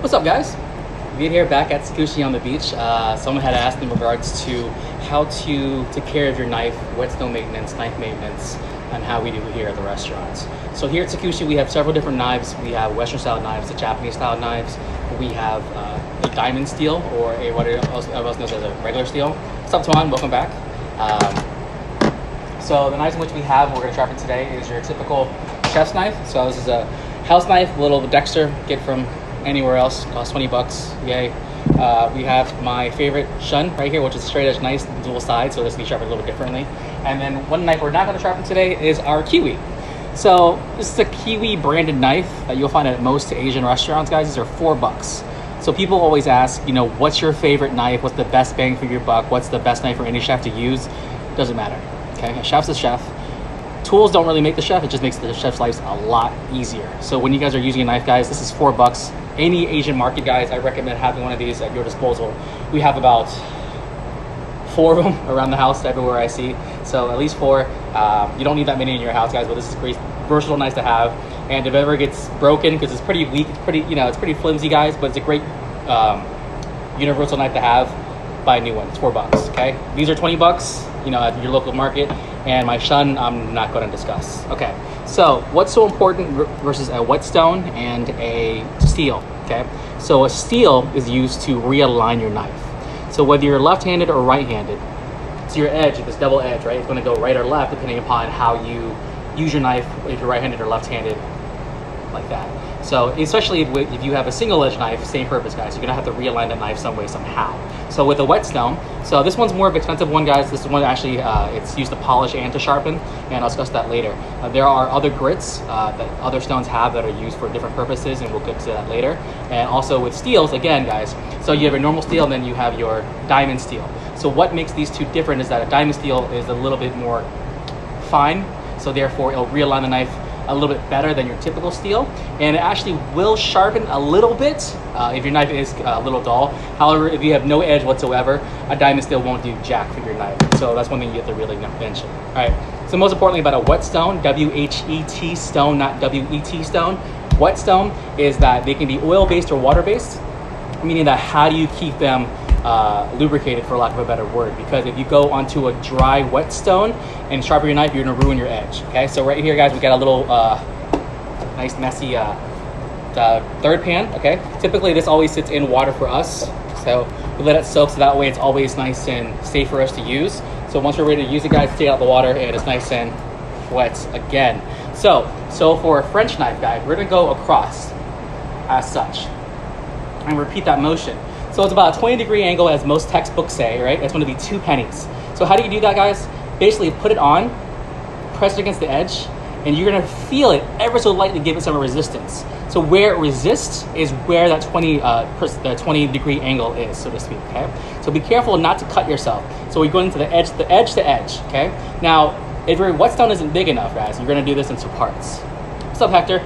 What's up, guys? We're here back at Tsukushi on the beach. Someone had asked in regards to how to take care of your knife, whetstone maintenance, knife maintenance, and how we do it here at the restaurants. So here at Tsukushi, we have several different knives. We have Western style knives, the Japanese style knives. We have a diamond steel, or a what else knows as a regular steel. What's up, Tuan? Welcome back. So the knives in which we have, we're going to sharpen today, is your typical chef's knife. So this is a house knife, little Dexter, get from anywhere else, costs 20 bucks, yay. We have my favorite shun right here, which is straight edge, nice dual side, so this can be sharpened a little differently. And then one knife we're not going to sharpen today is our Kiwi. So this is a Kiwi branded knife that you'll find at most Asian restaurants, guys. These are 4 bucks. So people always ask, you know, what's your favorite knife? What's the best bang for your buck? What's the best knife for any chef to use? Doesn't matter, okay? A chef's a chef. Tools don't really make the chef, it just makes the chef's lives a lot easier. So when you guys are using a knife, guys, this is 4 bucks. Any Asian market, guys, I recommend having one of these at your disposal. We have about 4 of them around the house, everywhere I see. So at least 4. You don't need that many in your house, guys, but this is great, versatile, nice to have. And if it ever gets broken, because it's pretty weak, it's pretty, you know, it's pretty flimsy, guys, but it's a great universal knife to have. Buy a new one. It's 4 bucks, okay? These are 20 bucks, you know, at your local market. And my shun, I'm not going to discuss. Okay, so what's so important versus a whetstone and a steel, okay? So a steel is used to realign your knife. So whether you're left-handed or right-handed, so your edge, this double edge, right? It's going to go right or left depending upon how you use your knife, if you're right-handed or left-handed, like that. So especially if you have a single edge knife, same purpose, guys, you're gonna have to realign that knife some way, somehow. So with a whetstone, so this one's more of an expensive one, guys. This one actually, it's used to polish and to sharpen, and I'll discuss that later. There are other grits that other stones have that are used for different purposes, and we'll get to that later. And also with steels, again, guys, so you have your normal steel, and then you have your diamond steel. So what makes these two different is that a diamond steel is a little bit more fine, so therefore it'll realign the knife a little bit better than your typical steel, and it actually will sharpen a little bit if your knife is a little dull. However, if you have no edge whatsoever, a diamond steel won't do jack for your knife. So that's one thing you have to really mention. All right, so most importantly about a whetstone, W-H-E-T stone, not W-E-T stone. Whetstone is that they can be oil-based or water-based, meaning that how do you keep them lubricated, for lack of a better word, because if you go onto a dry whetstone and sharpen your knife, you're gonna ruin your edge. Okay, so right here, guys, we got a little nice messy third pan. Okay, typically this always sits in water for us, so we let it soak so that way it's always nice and safe for us to use. So once we're ready to use it, guys, take out the water and it's nice and wet again. So for a French knife, guys, we're gonna go across as such and repeat that motion. So it's about a 20-degree angle, as most textbooks say, right? It's going to be 2 pennies. So how do you do that, guys? Basically put it on, press it against the edge, and you're going to feel it ever so lightly, give it some resistance. So where it resists is where that 20-degree angle is, so to speak, okay? So be careful not to cut yourself. So we're going to the edge to edge, okay? Now, if your whetstone isn't big enough, guys, you're going to do this in 2 parts. What's up, Hector?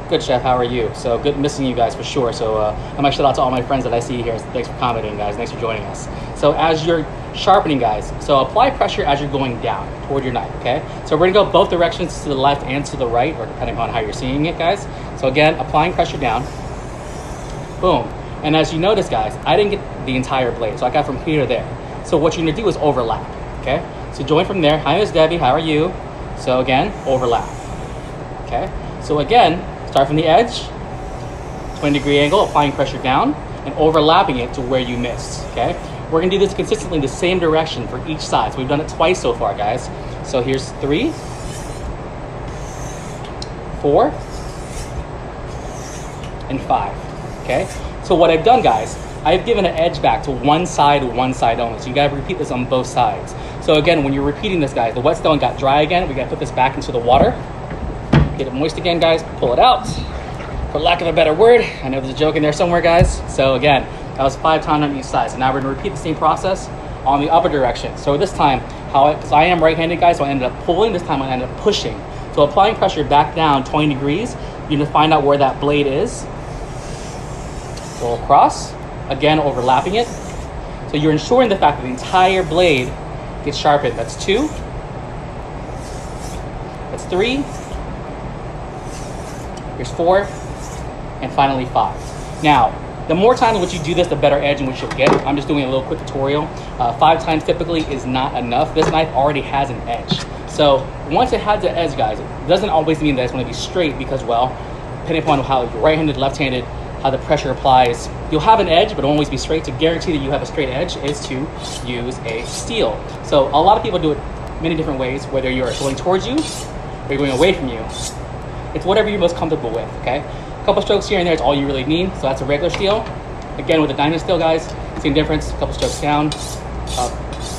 Good, chef, how are you? So good missing you guys for sure. So I might shout out to all my friends that I see here. Thanks for commenting, guys. Thanks for joining us. So as you're sharpening, guys, so apply pressure as you're going down toward your knife, okay? So we're gonna go both directions, to the left and to the right, or depending on how you're seeing it, guys. So again, applying pressure down, boom. And as you notice, guys, I didn't get the entire blade, so I got from here to there. So what you're gonna do is overlap, okay? So join from there. Hi, Miss Debbie, how are you? So again, overlap, okay? So again, start from the edge, 20-degree angle, applying pressure down, and overlapping it to where you missed, okay? We're gonna do this consistently the same direction for each side. So we've done it twice so far, guys. So here's 3, 4, and 5, okay? So what I've done, guys, I've given an edge back to one side only. So you gotta repeat this on both sides. So again, when you're repeating this, guys, the whetstone got dry again. We gotta put this back into the water. Get it moist again, guys, pull it out, for lack of a better word. I know there's a joke in there somewhere, guys. So again, that was 5 times on each side. So now we're gonna repeat the same process on the other direction. So this time, because I am right-handed, guys, so I ended up pulling. This time I ended up pushing. So applying pressure back down 20 degrees, you're gonna find out where that blade is. Go across, again, overlapping it. So you're ensuring the fact that the entire blade gets sharpened. That's 2, that's 3, here's 4, and finally 5. Now, the more times which you do this, the better edge in which you'll get. I'm just doing a little quick tutorial. 5 times typically is not enough. This knife already has an edge. So once it has an edge, guys, it doesn't always mean that it's going to be straight because, well, depending upon how you're right-handed, left-handed, how the pressure applies, you'll have an edge, but it'll always be straight. To guarantee that you have a straight edge is to use a steel. So a lot of people do it many different ways, whether you're going towards you or you're going away from you. It's whatever you're most comfortable with, okay? A couple strokes here and there is all you really need. So that's a regular steel. Again, with the diamond steel, guys, same difference. A couple strokes down, up,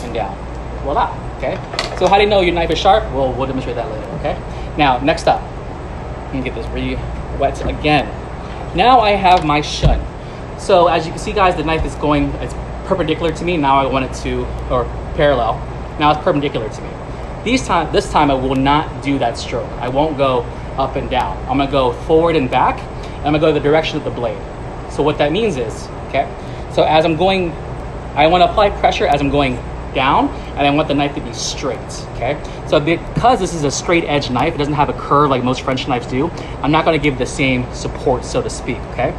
and down. Voila, okay? So how do you know your knife is sharp? Well, we'll demonstrate that later, okay? Now, next up, let me get this re-wet again. Now I have my shun. So as you can see, guys, the knife is going, it's perpendicular to me. Now I want it to, or parallel. Now it's perpendicular to me. This time I will not do that stroke. I won't go up and down. I'm gonna go forward and back, and I'm gonna go the direction of the blade. So what that means is, okay, so as I'm going, I wanna apply pressure as I'm going down, and I want the knife to be straight, okay? So because this is a straight edge knife, it doesn't have a curve like most French knives do, I'm not gonna give the same support, so to speak, okay?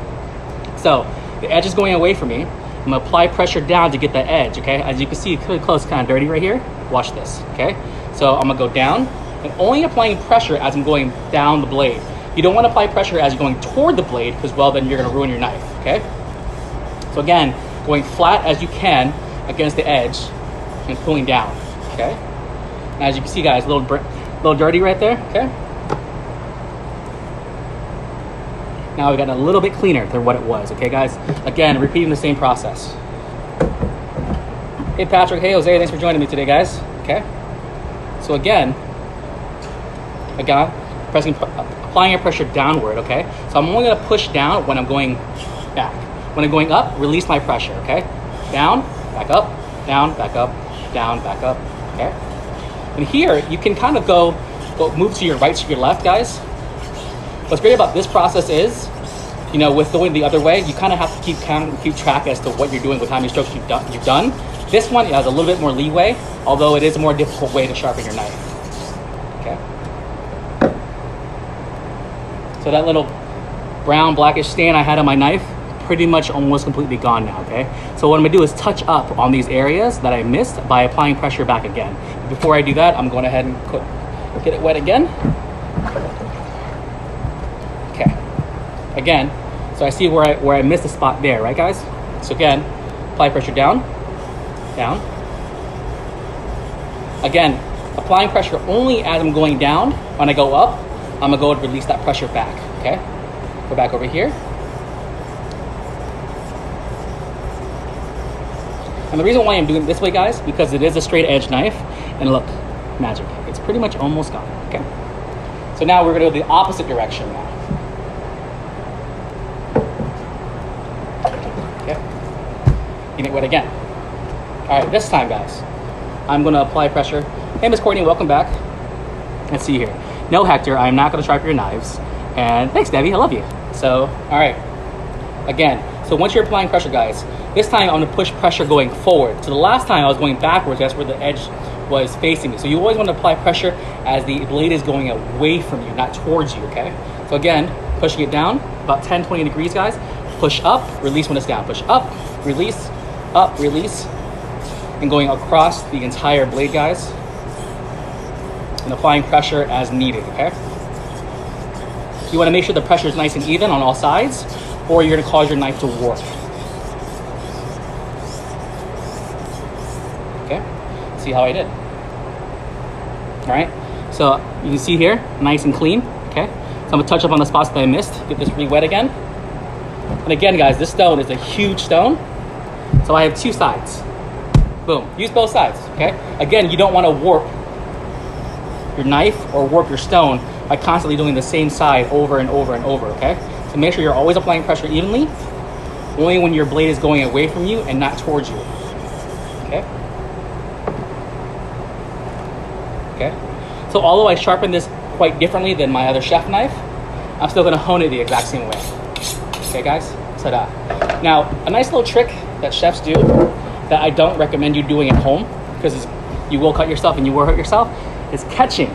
So the edge is going away from me. I'm gonna apply pressure down to get the edge, okay? As you can see, it's really close, kind of dirty right here. Watch this, okay? So I'm gonna go down, and only applying pressure as I'm going down the blade. You don't wanna apply pressure as you're going toward the blade, because, well, then you're gonna ruin your knife, okay? So again, going flat as you can against the edge and pulling down, okay? And as you can see, guys, a little dirty right there, okay? Now we've gotten a little bit cleaner than what it was, okay, guys? Again, repeating the same process. Hey, Patrick. Hey, Jose. Thanks for joining me today, guys. Okay. So again, applying a pressure downward, okay? So I'm only gonna push down when I'm going back. When I'm going up, release my pressure, okay? Down, back up, down, back up, down, back up, okay? And here, you can kind of go move to your right, to your left, guys. What's great about this process is, you know, with going the other way, you kind of have to keep count and keep track as to what you're doing with how many strokes you've done. This one has a little bit more leeway, although it is a more difficult way to sharpen your knife. Okay. So that little brown blackish stain I had on my knife, pretty much almost completely gone now, okay? So what I'm gonna do is touch up on these areas that I missed by applying pressure back again. Before I do that, I'm going ahead and get it wet again. Okay. Again, so I see where I missed a spot there, right, guys? So again, apply pressure down, down. Again, applying pressure only as I'm going down. When I go up, I'm gonna go and release that pressure back, okay? Go back over here. And the reason why I'm doing it this way, guys, because it is a straight edge knife, and look, magic. It's pretty much almost gone, okay? So now we're gonna go the opposite direction now. Okay, getting it wet again. All right, this time, guys, I'm gonna apply pressure. Hey, Miss Courtney, welcome back. Let's see here. No, Hector, I'm not gonna sharpen your knives. And thanks, Debbie, I love you. So, all right, again, so once you're applying pressure, guys, this time I'm gonna push pressure going forward. So the last time I was going backwards, that's where the edge was facing me. So you always wanna apply pressure as the blade is going away from you, not towards you, okay? So again, pushing it down, about 10, 20 degrees, guys. Push up, release when it's down. Push up, release, and going across the entire blade, guys, and applying pressure as needed, okay? You wanna make sure the pressure is nice and even on all sides, or you're gonna cause your knife to warp. Okay, see how I did? All right, so you can see here, nice and clean, okay? So I'm gonna touch up on the spots that I missed, get this re-wet again. And again, guys, this stone is a huge stone, so I have two sides. Boom, use both sides, okay? Again, you don't wanna warp your knife or warp your stone by constantly doing the same side over and over and over, okay? So make sure you're always applying pressure evenly, only when your blade is going away from you and not towards you, okay? Okay, so although I sharpen this quite differently than my other chef knife, I'm still gonna hone it the exact same way. Okay, guys, ta-da. Now, a nice little trick that chefs do that I don't recommend you doing at home, because you will cut yourself and you will hurt yourself, is catching.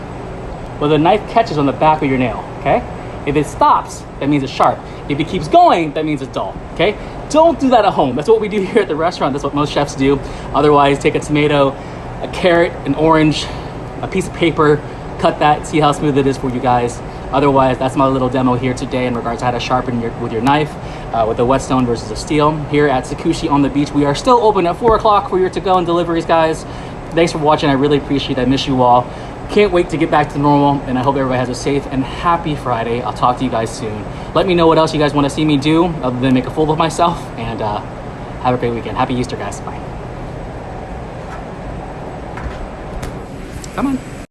Well, the knife catches on the back of your nail, okay? If it stops, that means it's sharp. If it keeps going, that means it's dull, okay? Don't do that at home. That's what we do here at the restaurant. That's what most chefs do. Otherwise, take a tomato, a carrot, an orange, a piece of paper, cut that, see how smooth it is for you guys. Otherwise, that's my little demo here today in regards to how to sharpen with your knife with a whetstone versus a steel. Here at Sakushi on the beach, we are still open at 4 o'clock for your to-go and deliveries, guys. Thanks for watching. I really appreciate it. I miss you all. Can't wait to get back to normal, and I hope everybody has a safe and happy Friday. I'll talk to you guys soon. Let me know what else you guys want to see me do other than make a fool of myself, and have a great weekend. Happy Easter, guys. Bye. Come on.